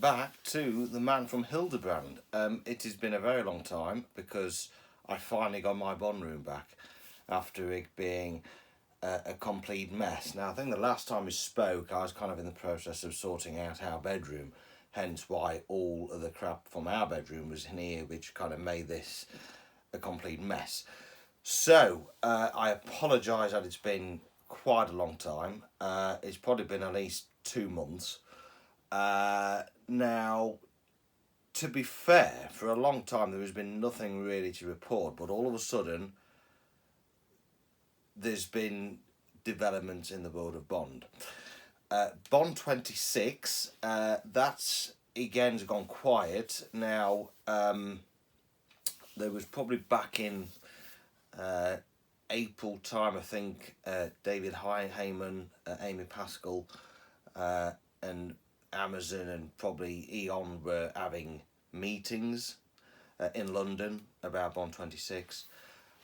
back to the man from Hildebrand. It has been a very long time because I finally got my bond room back after it being a complete mess. Now, I think the last time we spoke, I was kind of in the process of sorting out our bedroom, hence why all of the crap from our bedroom was in here, which kind of made this a complete mess. So, I apologise that it's been quite a long time. It's probably been at least 2 months. Now, to be fair, for a long time there has been nothing really to report, but all of a sudden there's been developments in the world of Bond. Bond 26, that's again gone quiet. Now, there was probably back in April time, I think, David Heyman, Amy Pascal, and Amazon and probably Eon were having meetings in London about Bond 26.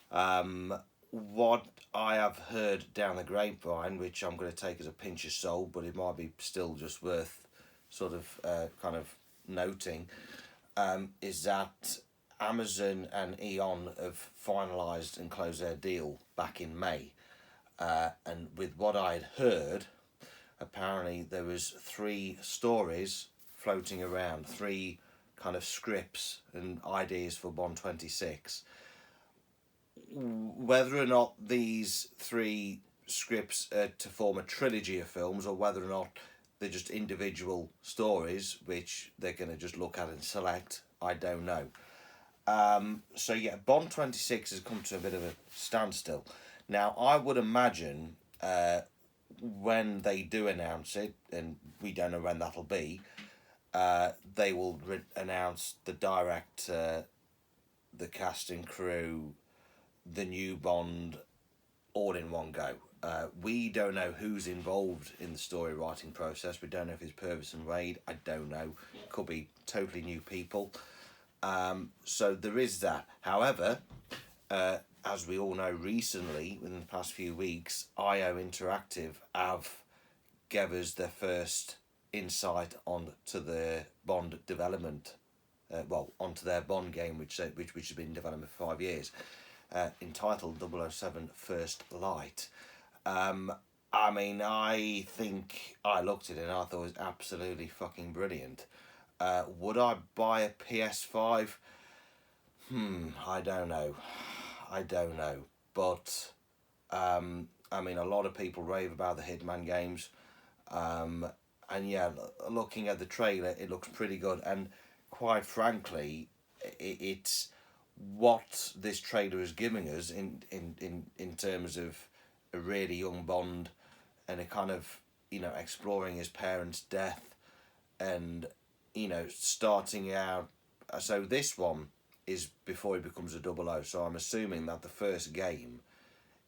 What I have heard down the grapevine, which I'm going to take as a pinch of salt, but it might be still just worth sort of kind of noting, is that Amazon and Eon have finalised and closed their deal back in May. And with what I'd heard, apparently there was 3 stories floating around, 3 kind of scripts and ideas for Bond 26. Whether or not these 3 scripts are to form a trilogy of films, or whether or not they're just individual stories which they're going to just look at and select, I don't know. So yeah, Bond 26 has come to a bit of a standstill. Now, I would imagine when they do announce it, and we don't know when that'll be, they will announce the director, the cast and crew, the new Bond, all in one go. We don't know who's involved in the story writing process. We don't know if it's Purvis and Wade. I don't know. Could be totally new people. So there is that. However, as we all know, recently, within the past few weeks, IO Interactive have gave us their first insight onto the Bond development, onto their Bond game, which has been in development for 5 years, entitled 007 First Light. I mean, I think I looked at it and I thought it was absolutely fucking brilliant. Would I buy a PS5? I don't know. But, I mean, a lot of people rave about the Hitman games. And yeah, looking at the trailer, it looks pretty good. And quite frankly, it's what this trailer is giving us in terms of a really young Bond and a kind of, exploring his parents' death and, starting out. So this one is before he becomes a 00. So I'm assuming that the first game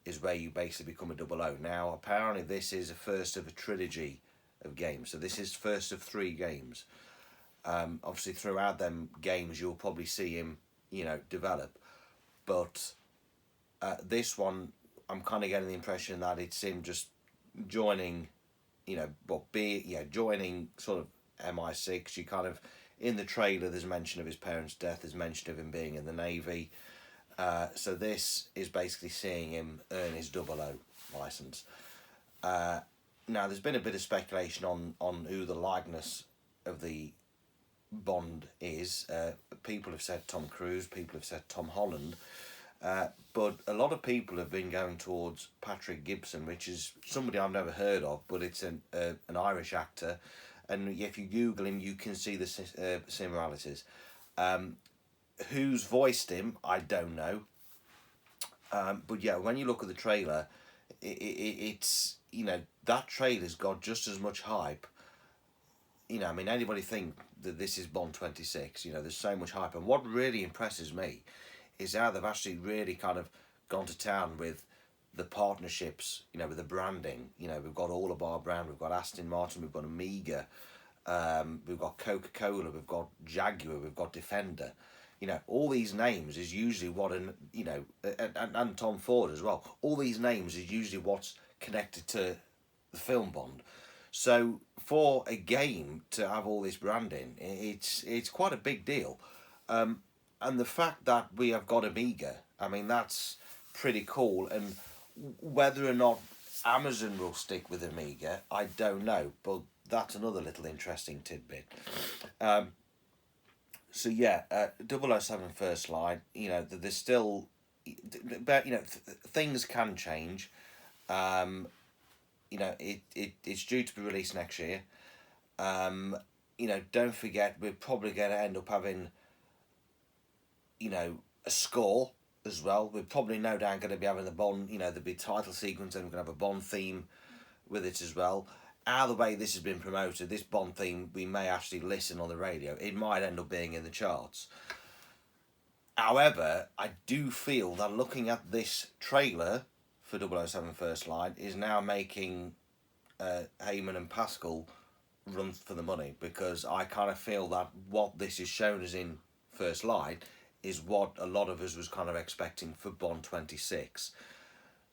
is where you basically become a 00. Now, apparently this is the first of a trilogy of games. So this is first of 3 games. Obviously, throughout them games, you'll probably see him, develop. But this one, I'm kind of getting the impression that it's him just joining, joining sort of MI6. You kind of, in the trailer, there's mention of his parents' death. There's mention of him being in the Navy. So this is basically seeing him earn his 00 license. Now, there's been a bit of speculation on who the likeness of the Bond is. People have said Tom Cruise, people have said Tom Holland, but a lot of people have been going towards Patrick Gibson, which is somebody I've never heard of, but it's an Irish actor, and if you Google him, you can see the similarities. Who's voiced him, I don't know. But yeah, when you look at the trailer, it's, that trailer's got just as much hype. Anybody think that this is Bond 26? There's so much hype. And what really impresses me is how they've actually really kind of gone to town with the partnerships, with the branding. We've got all of our brand, we've got Aston Martin, we've got Amiga, we've got Coca-Cola, we've got Jaguar, we've got Defender. All these names is usually what, and Tom Ford as well. All these names is usually what's connected to the film Bond. So for a game to have all this branding, it's quite a big deal. And the fact that we have got Amiga, I mean, that's pretty cool. And whether or not Amazon will stick with Amiga, I don't know. But that's another little interesting tidbit. So yeah, 007 First Light, there's still, but things can change. Um, it's due to be released next year. Um, don't forget we're probably going to end up having, a score as well. We're probably no doubt going to be having the Bond, there'll be title sequence, and we're going to have a Bond theme with it as well. Either way this has been promoted, this Bond theme, we may actually listen on the radio. It might end up being in the charts. However, I do feel that looking at this trailer for 007 First Light is now making Heyman and Pascal run for the money, because I kind of feel that what this is shown as in First Light is what a lot of us was kind of expecting for Bond 26.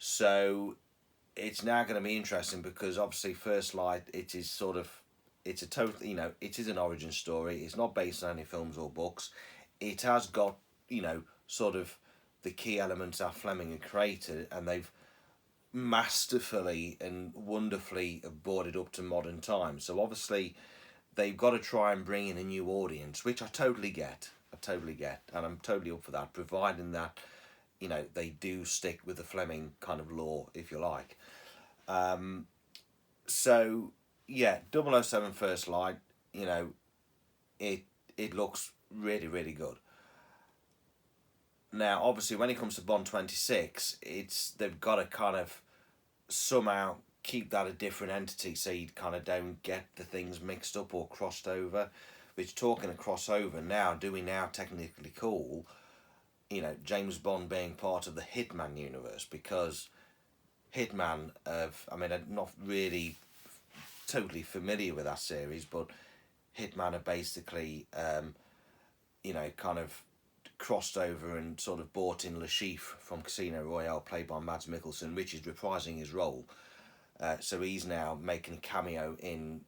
So it's now going to be interesting, because obviously First Light, it is sort of, it's a total, it is an origin story. It's not based on any films or books. It has got, sort of the key elements that Fleming had created, and they've masterfully and wonderfully brought it up to modern times. So obviously they've got to try and bring in a new audience, which I totally get. And I'm totally up for that, providing that, they do stick with the Fleming kind of lore, if you like. So yeah, 007 First Light, it looks really, really good. Now, obviously, when it comes to Bond 26, they've got to kind of somehow keep that a different entity, so you kind of don't get the things mixed up or crossed over. Which, talking of crossover now, do we now technically call, James Bond being part of the Hitman universe? Because Hitman, I'm not really totally familiar with that series, but Hitman are basically, kind of crossed over and sort of bought in Le Chiffre from Casino Royale, played by Mads Mikkelsen, which is reprising his role. So he's now making a cameo in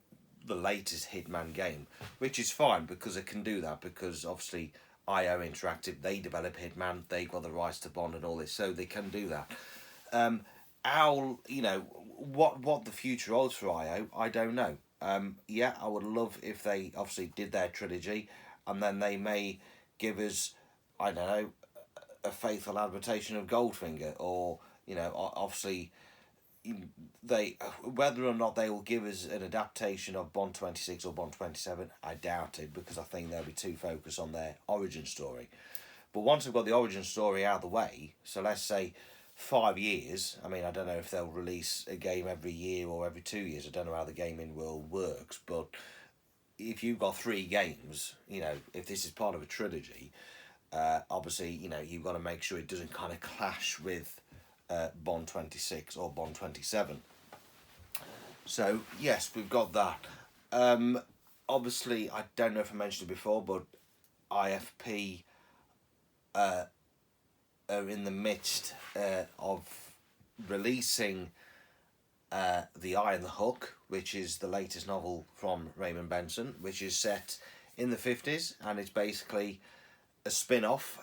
the latest Hitman game, which is fine, because it can do that, because obviously IO Interactive, they develop Hitman, they got the rights to Bond and all this, so they can do that. What the future holds for IO, I don't know. Yeah, I would love if they obviously did their trilogy, and then they may give us, I don't know, a faithful adaptation of Goldfinger, or obviously they, whether or not they will give us an adaptation of Bond 26 or Bond 27, I doubt it, because I think they'll be too focused on their origin story. But once we've got the origin story out of the way, so let's say 5 years, I mean, I don't know if they'll release a game every year or every 2 years, I don't know how the gaming world works, but if you've got 3 games, if this is part of a trilogy, obviously, you've got to make sure it doesn't kind of clash with Bond 26 or Bond 27. So yes, we've got that. Obviously, I don't know if I mentioned it before, but IFP are in the midst of releasing The Eye and the Hook, which is the latest novel from Raymond Benson, which is set in the 50s, and it's basically a spin-off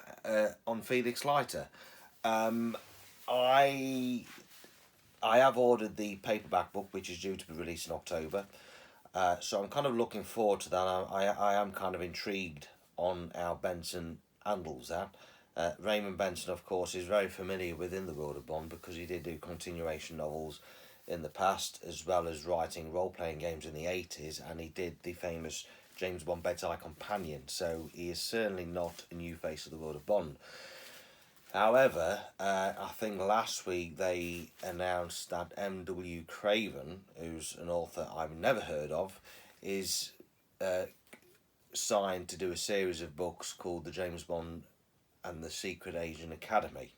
on Felix Leiter. I have ordered the paperback book, which is due to be released in October. So I'm kind of looking forward to that. I am kind of intrigued on how Benson handles that. Raymond Benson, of course, is very familiar within the world of Bond, because he did do continuation novels in the past, as well as writing role-playing games in the 80s, and he did the famous James Bond Bedside Companion. So he is certainly not a new face of the world of Bond. However, I think last week they announced that M.W. Craven, who's an author I've never heard of, is signed to do a series of books called The James Bond and the Secret Agent Academy.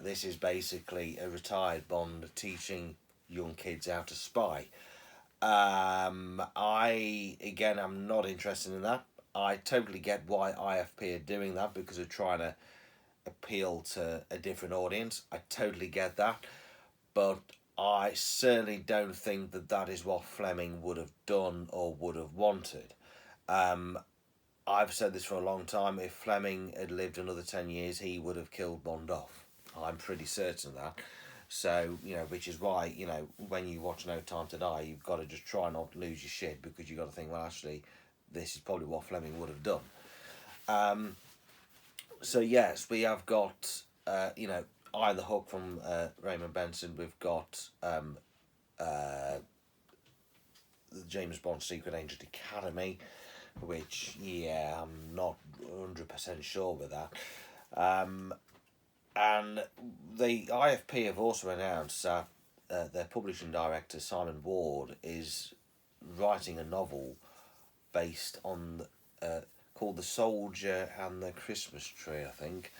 This is basically a retired Bond teaching young kids how to spy. I'm not interested in that. I totally get why IFP are doing that, because they're trying to appeal to a different audience. I totally get that, but I certainly don't think that that is what Fleming would have done or would have wanted. Um, I've said this for a long time. If Fleming had lived another 10 years, he would have killed Bond off. I'm pretty certain of that. So, which is why, when you watch No Time to Die, you've got to just try not to lose your shit, because you've got to think, well, actually, this is probably what Fleming would have done. So, yes, we have got, Eye the Hook from Raymond Benson. We've got the James Bond Secret Agent Academy, which, yeah, I'm not 100% sure with that. And the IFP have also announced that their publishing director, Simon Ward, is writing a novel based on called The Soldier and the Christmas Tree, I think,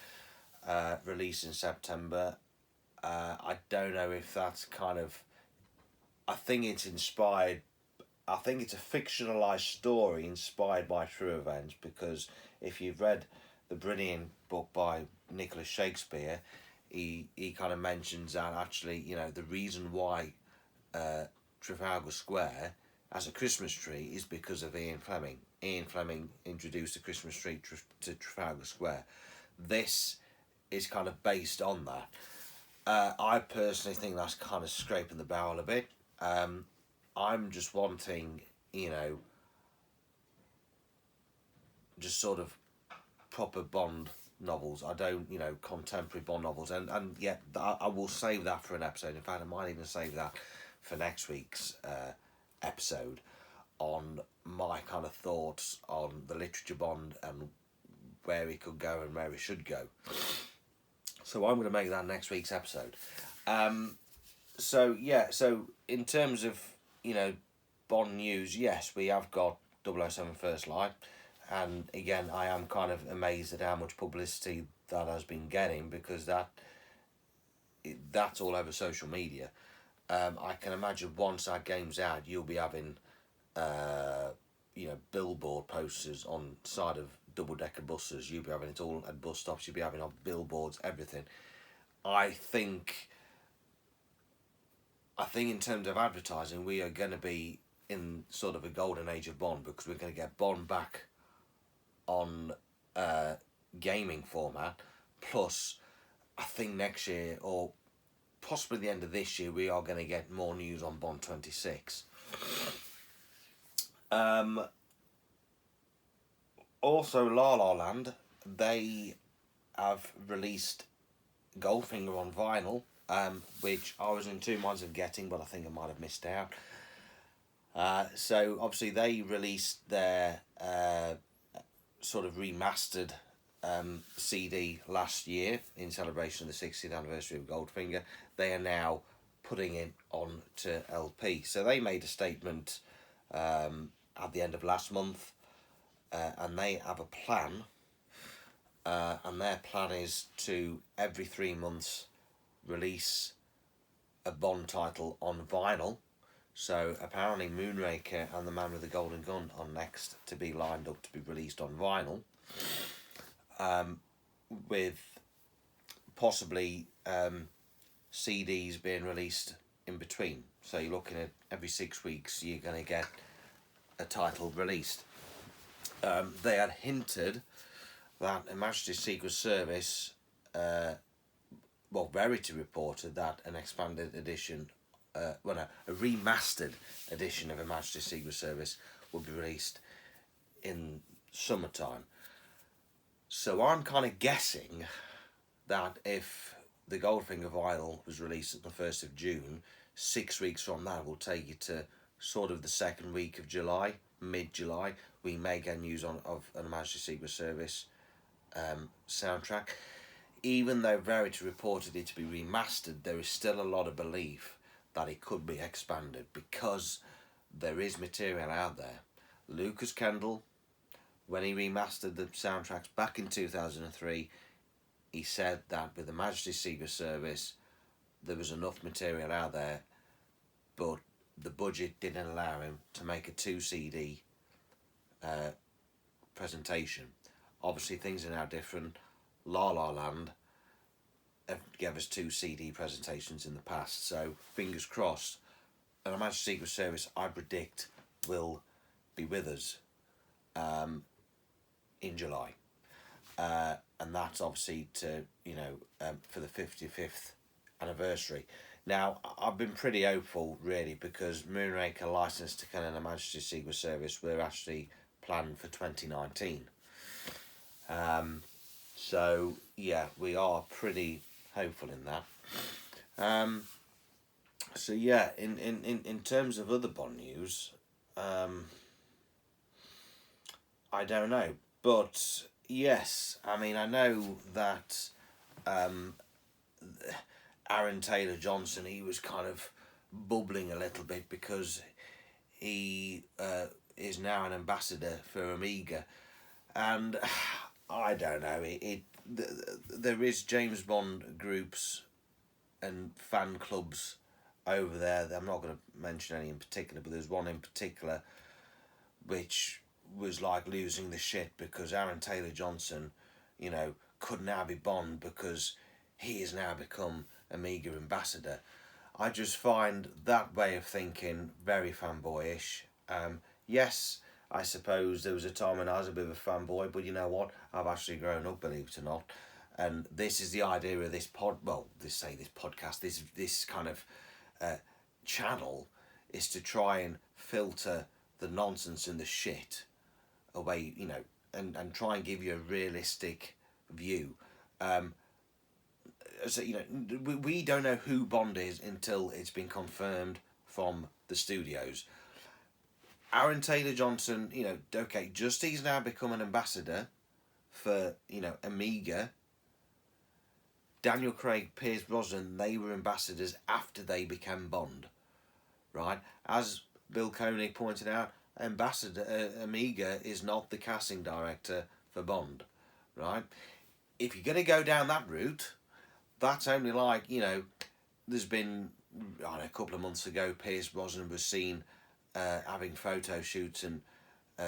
released in September. I don't know if that's kind of... I think it's inspired... I think it's a fictionalised story inspired by true events, because if you've read the brilliant book by Nicholas Shakespeare, he kind of mentions that actually, the reason why Trafalgar Square as a Christmas tree is because of Ian Fleming. Ian Fleming introduced the Christmas tree to Trafalgar Square. This is kind of based on that. I personally think that's kind of scraping the barrel a bit. I'm just wanting, just sort of proper Bond novels. I don't, contemporary Bond novels. And yeah, I will save that for an episode. In fact, I might even save that for next week's episode on my kind of thoughts on the literature Bond and where it could go and where it should go. So I'm going to make that next week's episode. So in terms of, Bond news, yes, we have got 007 First Light. And again, I am kind of amazed at how much publicity that has been getting, because that's all over social media. I can imagine once that game's out, you'll be having, billboard posters on side of double-decker buses. You'll be having it all at bus stops. You'll be having on billboards, everything. I think in terms of advertising, we are going to be in sort of a golden age of Bond, because we're going to get Bond back on gaming format. Plus, I think next year, or possibly the end of this year, we are going to get more news on Bond 26. Also, La La Land, they have released Goldfinger on vinyl, which I was in two minds of getting, but I think I might have missed out. So obviously they released their sort of remastered CD last year in celebration of the 60th anniversary of Goldfinger. They are now putting it on to LP. So they made a statement at the end of last month, and they have a plan, and their plan is to every 3 months release a Bond title on vinyl. So apparently Moonraker and The Man with the Golden Gun are next to be lined up to be released on vinyl, with possibly CDs being released in between. So you're looking at every 6 weeks you're going to get a title released. They had hinted that Her Majesty's Secret Service, Verity reported that an expanded edition, a remastered edition of Her Majesty's Secret Service would be released in summertime. So I'm kind of guessing that if the Goldfinger vinyl was released on the 1st of June, 6 weeks from that will take you to sort of the second week of July, mid-July. We may get news of Her Majesty's Secret Service soundtrack. Even though Verity reported it to be remastered, there is still a lot of belief that it could be expanded, because there is material out there. Lucas Kendall, when he remastered the soundtracks back in 2003, he said that with Her Majesty's Secret Service there was enough material out there, but the budget didn't allow him to make a 2 CD presentation. Obviously things are now different. La La Land gave us 2 CD presentations in the past. So fingers crossed. And Her Majesty's Secret Service, I predict, will be with us in July. And that's obviously to, for the 55th anniversary. Now, I've been pretty hopeful, really, because Moonraker licensed to Her Majesty's Secret Service were actually planned for 2019. So, yeah, we are pretty hopeful in that. So, yeah, in terms of other Bond news, I don't know. But, yes, I mean, I know that Aaron Taylor-Johnson, he was kind of bubbling a little bit because he is now an ambassador for Amiga. And I don't know, there is James Bond groups and fan clubs over there. I'm not going to mention any in particular, but there's one in particular which was like losing the shit because Aaron Taylor-Johnson, could now be Bond because he has now become Amiga ambassador. I just find that way of thinking very fanboyish. Yes, I suppose there was a time when I was a bit of a fanboy, but you know what? I've actually grown up, believe it or not. And this is the idea of this podcast, this kind of channel, is to try and filter the nonsense and the shit away, and try and give you a realistic view. So, we don't know who Bond is until it's been confirmed from the studios. Aaron Taylor-Johnson, okay, just he's now become an ambassador for, Amiga. Daniel Craig, Pierce Brosnan, they were ambassadors after they became Bond, right? As Bill Koenig pointed out, Amiga is not the casting director for Bond, right? If you're going to go down that route, that's only like, there's been, a couple of months ago, Pierce Brosnan was seen having photo shoots and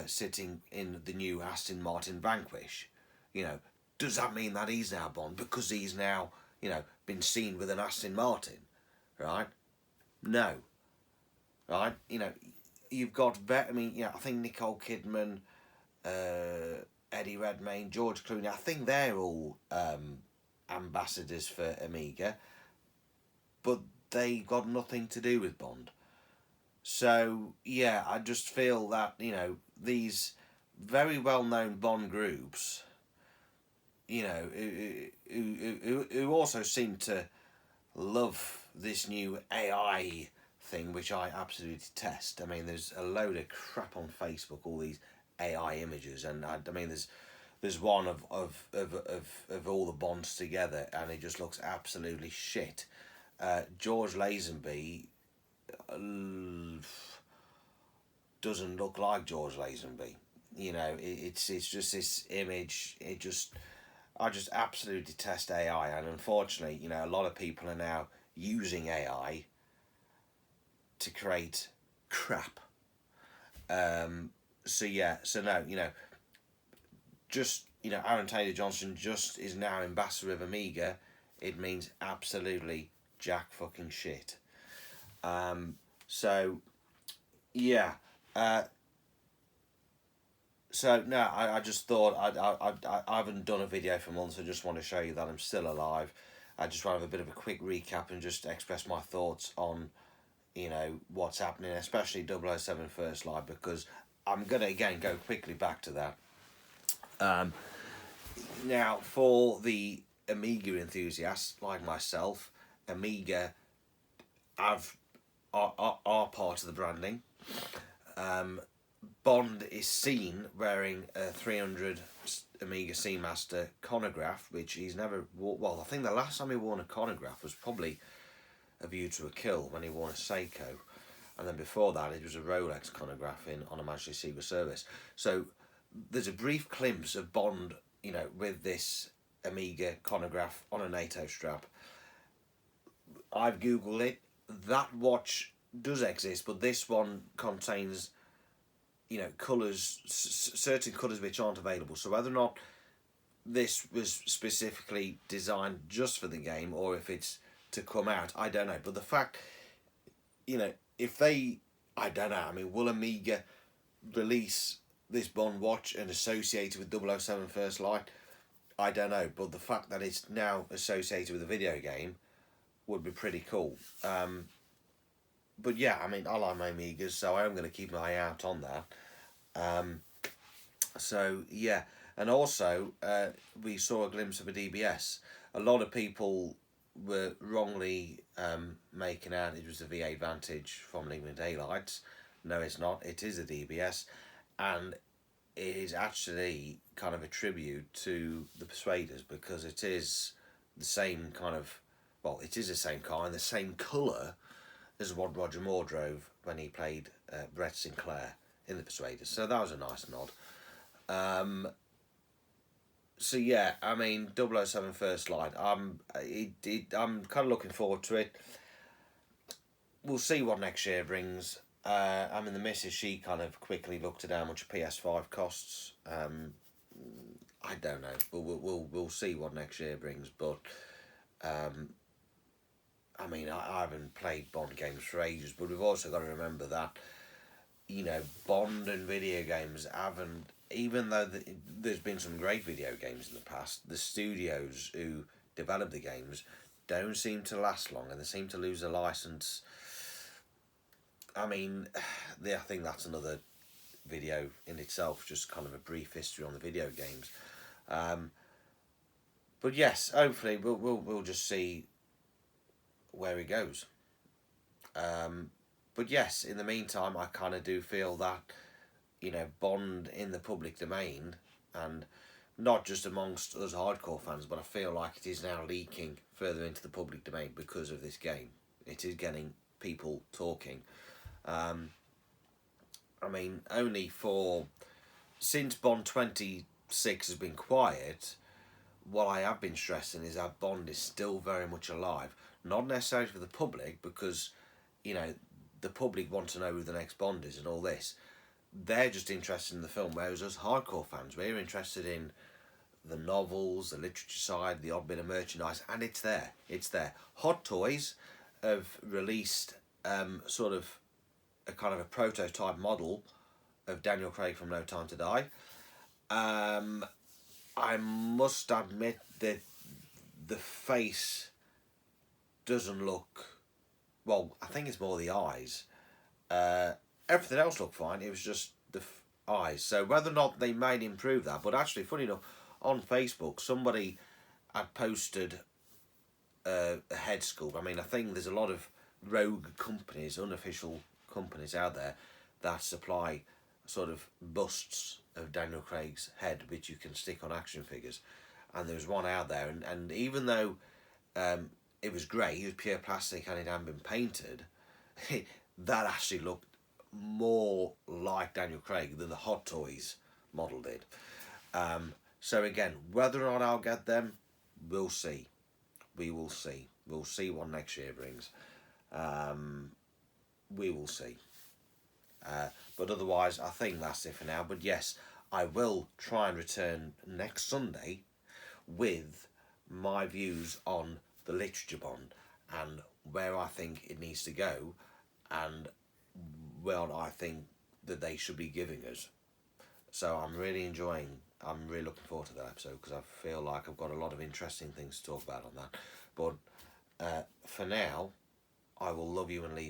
sitting in the new Aston Martin Vanquish. Does that mean that he's now Bond because he's now, been seen with an Aston Martin, right? No. Right? You've got, I think Nicole Kidman, Eddie Redmayne, George Clooney, I think they're all ambassadors for Amiga, but they got nothing to do with Bond. So, yeah, I just feel that, these very well-known Bond groups, who also seem to love this new AI thing, which I absolutely detest. I mean, there's a load of crap on Facebook, all these AI images, and I mean, there's one of all the Bonds together, and it just looks absolutely shit. George Lazenby doesn't look like George Lazenby. It's just this image. I just absolutely detest AI, and unfortunately, a lot of people are now using AI to create crap. So no, just, Aaron Taylor-Johnson just is now ambassador of Amiga. It means absolutely jack fucking shit. So no, I just thought I haven't done a video for months. I just want to show you that I'm still alive. I just want to have a bit of a quick recap and just express my thoughts on, what's happening, especially 007 First Light, because I'm going to again go quickly back to that. Now, for the Amiga enthusiasts like myself, Amiga are part of the branding. Bond is seen wearing a 300 Amiga Seamaster chronograph, which he's never wore. Well, I think the last time he wore a chronograph was probably A View to a Kill, when he wore a Seiko, and then before that it was a Rolex chronograph on Her Majesty's Secret Service. So there's a brief glimpse of Bond, with this Amiga chronograph on a NATO strap. I've googled it. That watch does exist, but this one contains, colours, certain colours which aren't available. So whether or not this was specifically designed just for the game or if it's to come out, I don't know. But the fact, if they, I don't know, I mean, will Amiga release this Bond watch and associate it with 007 First Light? I don't know. But the fact that it's now associated with a video game would be pretty cool. But yeah, I mean, I like my Amigas, so I am going to keep my eye out on that. So yeah, and also we saw a glimpse of a DBS. A lot of people were wrongly making out it was a V8 Vantage from Living Daylights. No, it's not. It is a DBS, and it is actually kind of a tribute to the Persuaders because it is the same kind of, well, it is the same car and the same colour as what Roger Moore drove when he played Brett Sinclair in the Persuaders. So that was a nice nod. So yeah, I mean, 007 First Light, I'm kind of looking forward to it. We'll see what next year brings. I mean, the missus, she kind of quickly looked at how much a PS5 costs. I don't know, but we'll see what next year brings. But I mean, I haven't played Bond games for ages, but we've also got to remember that, Bond and video games haven't, even though there's been some great video games in the past, the studios who develop the games don't seem to last long and they seem to lose a license. I mean, I think that's another video in itself, just kind of a brief history on the video games. But yes, hopefully we'll just see where he goes. But yes, in the meantime, I kind of do feel that, Bond in the public domain, and not just amongst us hardcore fans, but I feel like it is now leaking further into the public domain because of this game. It is getting people talking. I mean, since Bond 26 has been quiet, what I have been stressing is that Bond is still very much alive. Not necessarily for the public, because, the public want to know who the next Bond is and all this. They're just interested in the film, whereas us hardcore fans, we're interested in the novels, the literature side, the odd bit of merchandise, and it's there. It's there. Hot Toys have released sort of a kind of a prototype model of Daniel Craig from No Time to Die. I must admit that the face doesn't look, well, I think it's more the eyes. Everything else looked fine. It was just the eyes. So whether or not they might improve that, but actually, funny enough, on Facebook, somebody had posted a head sculpt. I mean, I think there's a lot of rogue companies, unofficial companies out there that supply sort of busts of Daniel Craig's head, which you can stick on action figures. And there was one out there, and even though it was grey, it was pure plastic and it hadn't been painted, that actually looked more like Daniel Craig than the Hot Toys model did. So again, whether or not I'll get them, we'll see. We will see. We'll see what next year brings. We will see. But otherwise, I think that's it for now. But yes, I will try and return next Sunday with my views on the literature Bond and where I think it needs to go and where I think that they should be giving us. So I'm really looking forward to that episode because I feel like I've got a lot of interesting things to talk about on that. But for now, I will love you and leave